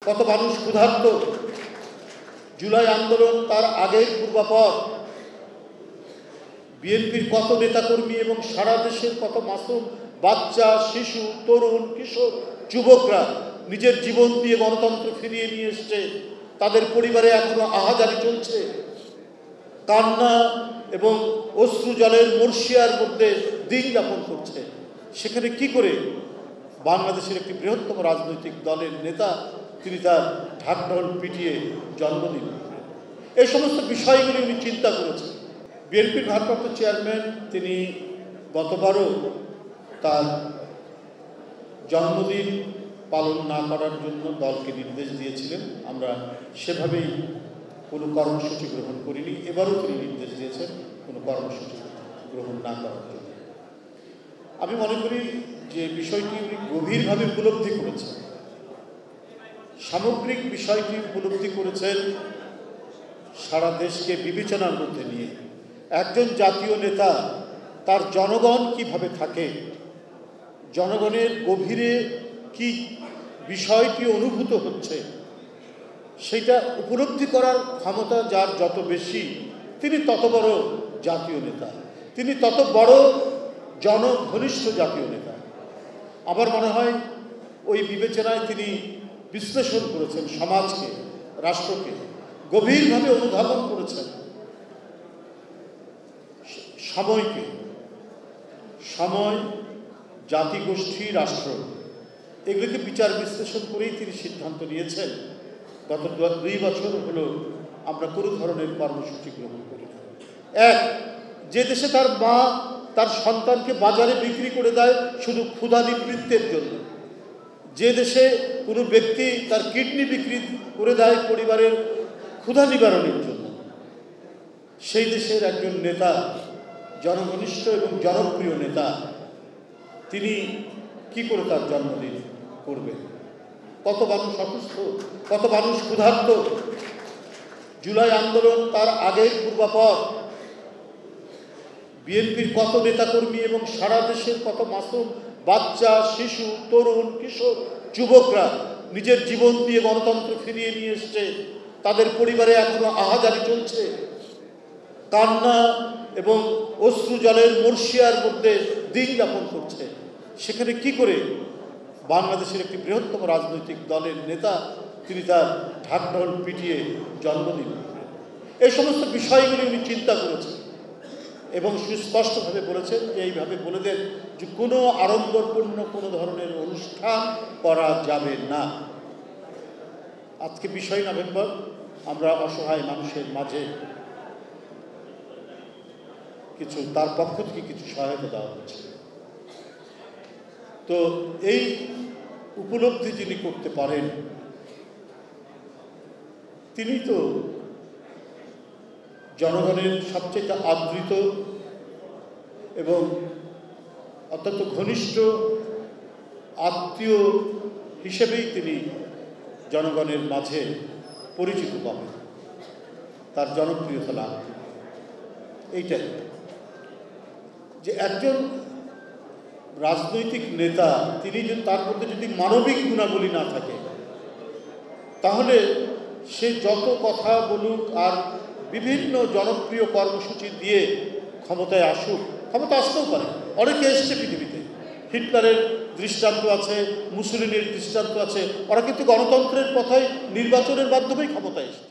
কত মানুষ ক্ষুধার্ত, জুলাই আন্দোলন তার আগের পূর্বাপর, বিএনপির কত নেতাকর্মী এবং সারা দেশের কত মাসুম বাচ্চা, শিশু, তরুণ, কিশোর, যুবকরা নিজের জীবন দিয়ে গণতন্ত্র ফিরিয়ে নিয়ে এসছে। তাদের পরিবারে এখনো আহাজারি চলছে, কান্না এবং অশ্রু জলের মর্শিয়ার মধ্যে দিন যাপন করছে। সেখানে কি করে বাংলাদেশের একটি বৃহত্তম রাজনৈতিক দলের নেতা তিনি তার ঢাকঢোল পিটিয়ে জন্মদিন করবেন? এই সমস্ত বিষয়গুলি উনি চিন্তা করেছেন। বিএনপির ভারপ্রাপ্ত চেয়ারম্যান তিনি গতবারও তার জন্মদিন পালন না করার জন্য দলকে নির্দেশ দিয়েছিলেন। আমরা সেভাবেই কোনো কর্মসূচি গ্রহণ করিনি। এবারও তিনি নির্দেশ দিয়েছেন কোনো কর্মসূচি গ্রহণ না করার জন্য। আমি মনে করি যে বিষয়টি উনি গভীরভাবে উপলব্ধি করেছেন, সামগ্রিক বিষয়টি উপলব্ধি করেছেন সারা দেশকে বিবেচনার মধ্যে নিয়ে। একজন জাতীয় নেতা তার জনগণ কিভাবে থাকে, জনগণের গভীরে কি বিষয়টি অনুভূত হচ্ছে, সেটা উপলব্ধি করার ক্ষমতা যার যত বেশি, তিনি তত বড় জাতীয় নেতা, তিনি তত বড় জনঘনিষ্ঠ জাতীয় নেতা। আমার মনে হয় ওই বিবেচনায় তিনি বিশ্লেষণ করেছেন সমাজকে, রাষ্ট্রকে, গভীরভাবে অনুধাবন করেছেন সময়কে, সময়, জাতিগোষ্ঠী, রাষ্ট্র, এগুলিকে বিচার বিশ্লেষণ করেই তিনি সিদ্ধান্ত নিয়েছেন। গত 2 বছর হলো আমরা কোনো ধরনের কর্মসূচি গ্রহণ করি না। এক, যে দেশে তার মা তার সন্তানকে বাজারে বিক্রি করে দেয় শুধু ক্ষুধা নিবৃত্তের জন্য, যে দেশে কোনো ব্যক্তি তার কিডনি বিক্রি করে দেয় পরিবারের ক্ষুধা নিবারণের জন্য, সেই দেশের একজন নেতা, জনঘনিষ্ঠ এবং জনপ্রিয় নেতা, তিনি কি করে তার জন্মদিন করবেন? কত মানুষ অসুস্থ, কত মানুষ ক্ষুধার্ত, জুলাই আন্দোলন তার আগের পূর্বাপর, বিএনপির কত নেতাকর্মী এবং সারা দেশের কত মাসুম বাচ্চা, শিশু, তরুণ, কিশোর, যুবকরা নিজের জীবন দিয়ে গণতন্ত্র ফিরিয়ে নিয়ে এসছে। তাদের পরিবারে এখনো আহাজারি চলছে, কান্না এবং অশ্রু জলের মর্শিয়ার মধ্যে দিন যাপন করছে। সেখানে কি করে বাংলাদেশের একটি বৃহত্তম রাজনৈতিক দলের নেতা তিনি তার ঢাকঢোল পিটিয়ে জন্মদিন করবেন? এই সমস্ত বিষয়গুলি উনি চিন্তা করেছেন এবং সুস্পষ্টভাবে বলেছেন যে এইভাবে বলে দেন যে কোনো আড়ম্বরপূর্ণ কোনো ধরনের অনুষ্ঠান করা যাবে না। আজকে 20 নভেম্বর, আমরা অসহায় মানুষের মাঝে কিছু তার পক্ষ থেকে কিছু সহায়তা দেওয়া হচ্ছে। তো এই উপলব্ধি যিনি করতে পারেন, তিনি তো জনগণের সবচেয়ে আদৃত এবং অত্যন্ত ঘনিষ্ঠ আত্মীয় হিসেবেই তিনি জনগণের মাঝে পরিচিত পাবেন, তার জনপ্রিয়তা লাভ। এইটাই যে একজন রাজনৈতিক নেতা, তিনি যদি তার মধ্যে যদি মানবিক গুণাবলী না থাকে, তাহলে সে যত কথা বলুক আর বিভিন্ন জনপ্রিয় কর্মসূচি দিয়ে ক্ষমতায় আসুক, ক্ষমতা আসতেও পারে, অনেকে এসছে পৃথিবীতে, হিটলারের দৃষ্টান্ত আছে, মুসলিনের দৃষ্টান্ত আছে, ওরা কিন্তু গণতন্ত্রের পথে নির্বাচনের মাধ্যমেই ক্ষমতায় এসছে।